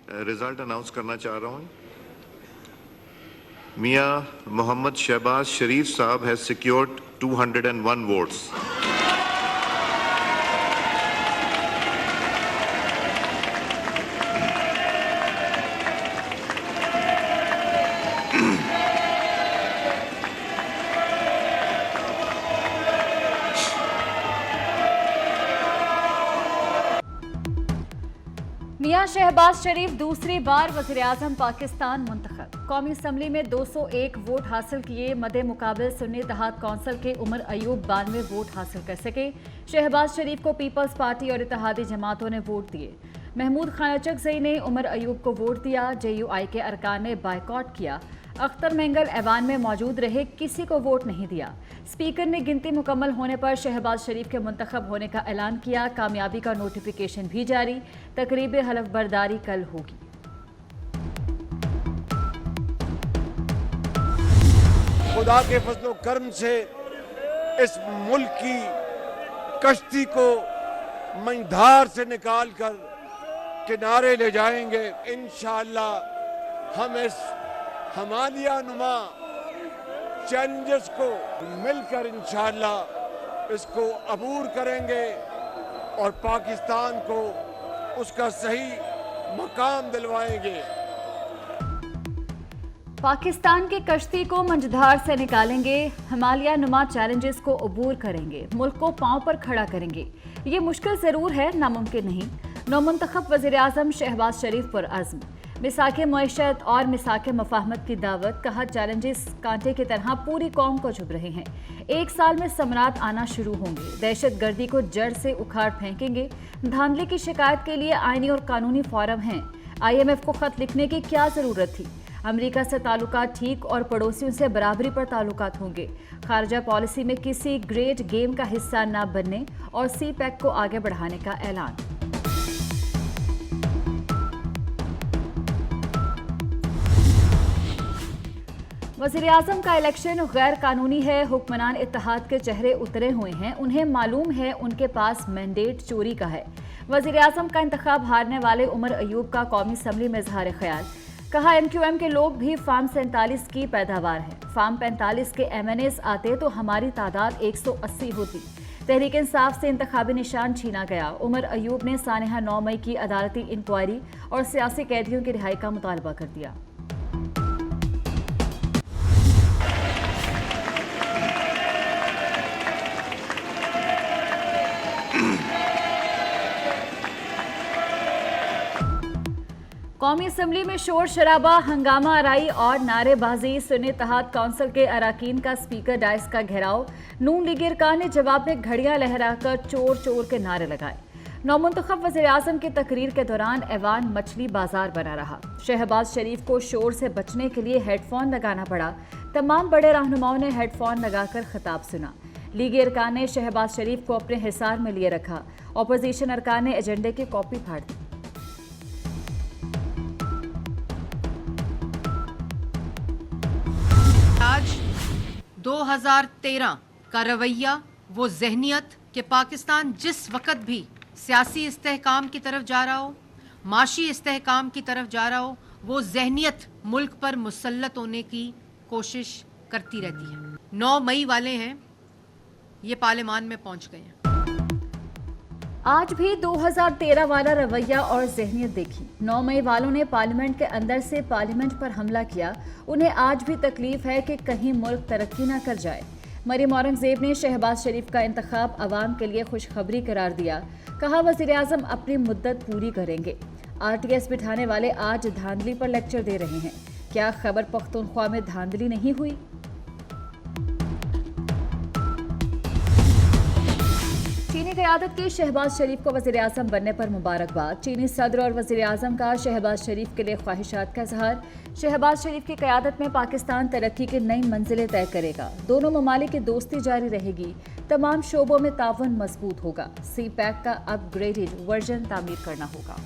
Result announce करना चाह रहा हूं। मियां मोहम्मद शहबाज शरीफ साहब हैज सिक्योर्ड 201 वोट्स। मियां शहबाज शरीफ दूसरी बार वज़ीर-ए-आज़म पाकिस्तान मुंतखब। कौमी असम्बली में 201 वोट हासिल किए। मदे मुकाबले सुन्नी इत्तेहाद कौंसिल के उमर अयूब 92 वोट हासिल कर सके। शहबाज शरीफ को पीपल्स पार्टी और इत्तेहादी जमातों ने वोट दिए। महमूद खानचकजई ने उमर अयूब को वोट दिया। JUI के अरकान ने बायकॉट किया। अख्तर मेंगल ऐवान में मौजूद रहे, किसी को वोट नहीं दिया। स्पीकर ने गिनती मुकम्मल होने पर शहबाज शरीफ के मुंतखब होने का ऐलान किया। कामयाबी का नोटिफिकेशन भी जारी। तकरीब हलफ बर्दारी कल होगी। खुदा के फजलो कर्म से इस मुल्क की कश्ती को मंझधार से निकाल कर किनारे ले जाएंगे। इंशाअल्लाह हम इस हमालिया नुमा चैलेंजेस को मिलकर इंशाअल्लाह इसको अबूर करेंगे और पाकिस्तान को उसका सही मकाम दिलवाएंगे। पाकिस्तान की कश्ती को मंझधार से निकालेंगे, हिमालय नुमा चैलेंजेस को अबूर करेंगे, मुल्क को पांव पर खड़ा करेंगे। ये मुश्किल जरूर है, नामुमकिन नहीं। नौमुंतखब वज़ीर-ए-आज़म शहबाज शरीफ पर अज़्म। मिसाके मईशत और मिसाके मफाहमत की दावत। कहा चैलेंजेस कांटे की तरह पूरी कौम को चुभ रहे हैं। 1 साल में समरात आना शुरू होंगे। दहशत गर्दी को जड़ से उखाड़ फेंकेंगे। धांधली की शिकायत के लिए आईनी और कानूनी फोरम हैं। IMF को खत लिखने की क्या जरूरत थी। अमेरिका से ताल्लुकात ठीक और पड़ोसियों से बराबरी पर ताल्लुकात होंगे। खारजा पॉलिसी में किसी ग्रेट गेम का हिस्सा न बनने और CPEC को आगे बढ़ाने का ऐलान। वज़ीर-ए-आज़म का इलेक्शन गैर कानूनी है। हुक्मरान इत्तेहाद के चेहरे उतरे हुए हैं। उन्हें मालूम है उनके पास मैंडेट चोरी का है। वज़ीर-ए-आज़म का इंतखाब हारने वाले उमर अयूब का कौमी असम्बली में इज़हार ख्याल। कहा MQM के लोग भी फार्म 47 की पैदावार है। फार्म 45 के MNAs आते तो हमारी तादाद 180 होती। तहरीक इंसाफ से इंतखाबी निशान छीना गया। उमर अयूब ने सानहा 9 मई की अदालती इंक्वायरी और सियासी कैदियों की रिहाई का मुतालबा कर दिया। कौमी असम्बली में शोर शराबा, हंगामा आराई और नारेबाजी। सुन्नी इत्तेहाद कौंसिल के अराकीन का स्पीकर डाइस का घेराव। नून लीग अरकान ने जवाब में घड़ियां लहराकर चोर चोर के नारे लगाए। नौमुंतखब वज़ीर-ए-आज़म की तकरीर के दौरान ऐवान मछली बाजार बना रहा। शहबाज शरीफ को शोर से बचने के लिए हेडफोन लगाना पड़ा। तमाम बड़े रहनुमाओं ने हेडफोन लगाकर खिताब सुना। लीग अरकान ने शहबाज शरीफ को अपने हिसार में लिए रखा। अपोजिशन अरकान ने एजेंडे की कॉपी फाड़ दी। आज 2013 का रवैया, वो जहनियत कि पाकिस्तान जिस वक्त भी सियासी इस्तेहकाम की तरफ जा रहा हो, माशी इस्तेहकाम की तरफ जा रहा हो, वो जहनियत मुल्क पर मुसल्लत होने की कोशिश करती रहती है। 9 मई वाले हैं, ये पार्लियामान में पहुंच गए हैं। आज भी 2013 वाला रवैया और जहनियत देखी। 9 मई वालों ने पार्लियामेंट के अंदर से पार्लियामेंट पर हमला किया। उन्हें आज भी तकलीफ है कि कहीं मुल्क तरक्की ना कर जाए। मरियम औरंगजेब ने शहबाज शरीफ का इंतखाब अवाम के लिए खुशखबरी करार दिया। कहा वज़ीर-ए-आज़म अपनी मुद्दत पूरी करेंगे। RTS बिठाने वाले आज धांधली पर लेक्चर दे रहे हैं। क्या खैबर पख्तूनख्वा में धांधली नहीं हुई? चीनी क़यादत के शहबाज शरीफ को वज़ीर-ए-आज़म बनने पर मुबारकबाद। चीनी सदर और वज़ीर-ए-आज़म का शहबाज शरीफ के लिए ख्वाहिशात का इज़हार। शहबाज शरीफ की क़यादत में पाकिस्तान तरक्की की नई मंजिलें तय करेगा। दोनों ममालिक की दोस्ती जारी रहेगी। तमाम शोबों में ताउन मजबूत होगा। CPEC का अपग्रेडेड वर्जन तामीर करना होगा।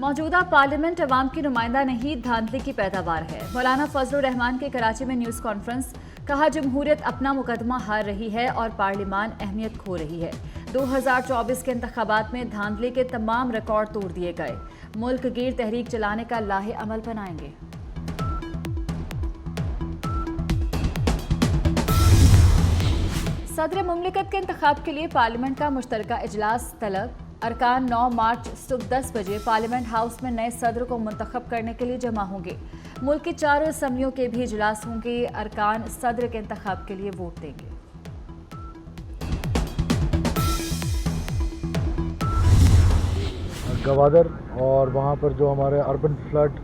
मौजूदा पार्लियामेंट अवाम की नुमाइंदा नहीं, धांधली की पैदावार है। मौलाना फजलुर रहमान के कराची में न्यूज़ कॉन्फ्रेंस। कहा जमहूरियत अपना मुकदमा हार रही है और पार्लियामान अहमियत खो रही है। 2024 के इंतखाबात में धांधली के तमाम रिकॉर्ड तोड़ दिए गए। मुल्क गिर तहरीक चलाने का लाहे अमल बनाएंगे। सदर मुमलिकत के इंतखाब के लिए पार्लियामेंट का मुश्तरका इजलास तलब। अरकान 9 मार्च सुबह 10 बजे पार्लियामेंट हाउस में नए सदर को मुंतखब करने के लिए जमा होंगे। मुल्क की 4 असम्बलियों के भी इजलास होंगे। अरकान सदर के इंतखाब के लिए वोट देंगे। गवादर और वहाँ पर जो हमारे अर्बन फ्लड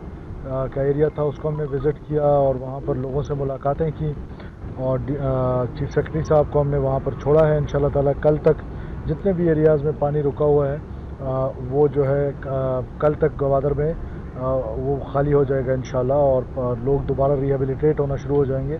का एरिया था उसको हमने विज़िट किया और वहाँ पर लोगों से मुलाकातें की और चीफ सेक्रेटरी साहब को हमने वहाँ पर छोड़ा है। इंशाल्लाह ताला कल तक जितने भी एरियाज़ में पानी रुका हुआ है वो जो है कल तक गवादर में वो खाली हो जाएगा इंशाल्लाह और लोग दोबारा रिहेबिलिटेट होना शुरू हो जाएंगे।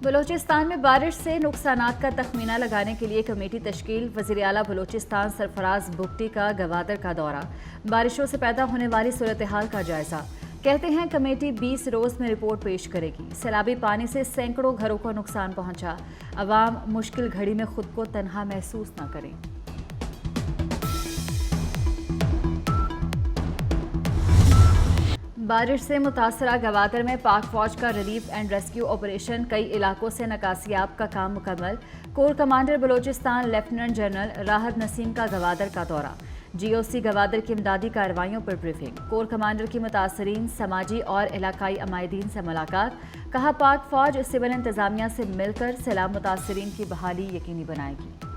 बलोचिस्तान में बारिश से नुकसानात का तखमीना लगाने के लिए कमेटी तश्कील। वज़ीर आला बलोचिस्तान सरफराज बुगटी का गवादर का दौरा। बारिशों से पैदा होने वाली सूरत हाल का जायजा। कहते हैं कमेटी 20 रोज में रिपोर्ट पेश करेगी। सैलाबी पानी से सैकड़ों घरों को नुकसान पहुंचा। अवाम मुश्किल घड़ी में खुद को तन्हा महसूस न करें। बारिश से मुतासरा गवादर में पाक फौज का रिलीफ एंड रेस्क्यू ऑपरेशन। कई इलाकों से नकासियाब का काम मुकम्मल। Core commander Balochistan lieutenant general राहत नसीम का गवादर का दौरा। GOC गवादर की इमदादी कार्रवाइयों पर ब्रीफिंग। कोर कमांडर की मुतासरीन समाजी और इलाकाई अमायदीन से मुलाकात। कहा पाक फौज सिविल इंतजामिया से मिलकर सैलाब मुतासरीन की बहाली यकीनी बनाएगी।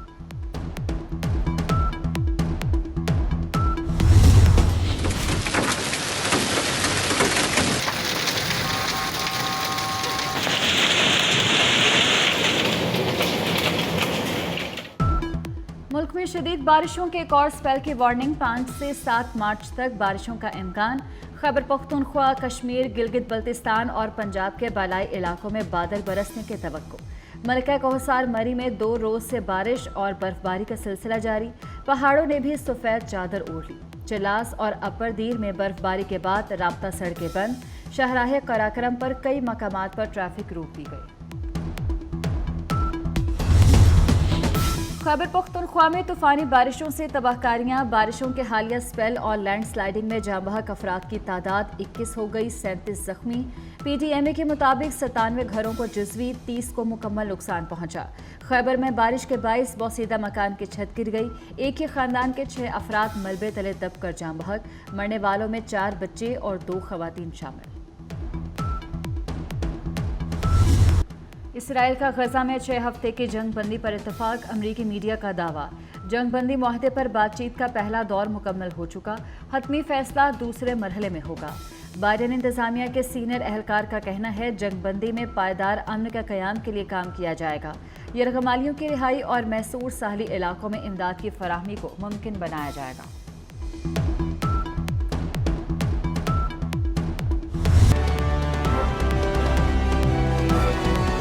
मुल्क में शदीद बारिशों के एक और स्पेल की वार्निंग। 5 से 7 मार्च तक बारिशों का इम्कान। खैबर पख्तूनख्वा, कश्मीर, गिलगित बल्तिस्तान और पंजाब के बालाई इलाकों में बादल बरसने के तवक्को। मलका कोहसार मरी में 2 रोज से बारिश और बर्फबारी का सिलसिला जारी। पहाड़ों ने भी सफ़ेद चादर ओढ़ ली। चलास और अपर दीर में बर्फबारी के बाद राब्ता सड़कें बंद। शाहराह कराकरम पर कई मकामात पर ट्रैफिक रोक दी गई। खैबर पख्तूनख्वा में तूफानी बारिशों से तबाहकारियां। बारिशों के हालिया स्पेल और लैंडस्लाइडिंग में जाँ बहक अफराद की तादाद 21 हो गई, 37 जख्मी। PTMA के मुताबिक 97 घरों को जुज़वी, 30 को मुकम्मल नुकसान पहुंचा। खैबर में बारिश के बाइस बोसीदा मकान की छत गिर गई। एक ही खानदान के 6 अफराद मलबे तले दब कर जाँ बहक। मरने वालों में 4 बच्चे और 2 खवातीन शामिल। इसराइल का गजा में 6 हफ्ते की जंग बंदी पर इत्तफाक। अमरीकी मीडिया का दावा। जंग बंदी मुआहदे पर बातचीत का पहला दौर मुकम्मल हो चुका। हतमी फैसला दूसरे मरहले में होगा। बाइडेन इंतजामिया के सीनियर एहलकार का कहना है जंग बंदी में पायदार अमन का क़याम के लिए काम किया जाएगा। यरगमालियों की रिहाई और मैसूर साहली इलाकों में इमदाद की फराहमी को मुमकिन बनाया जाएगा।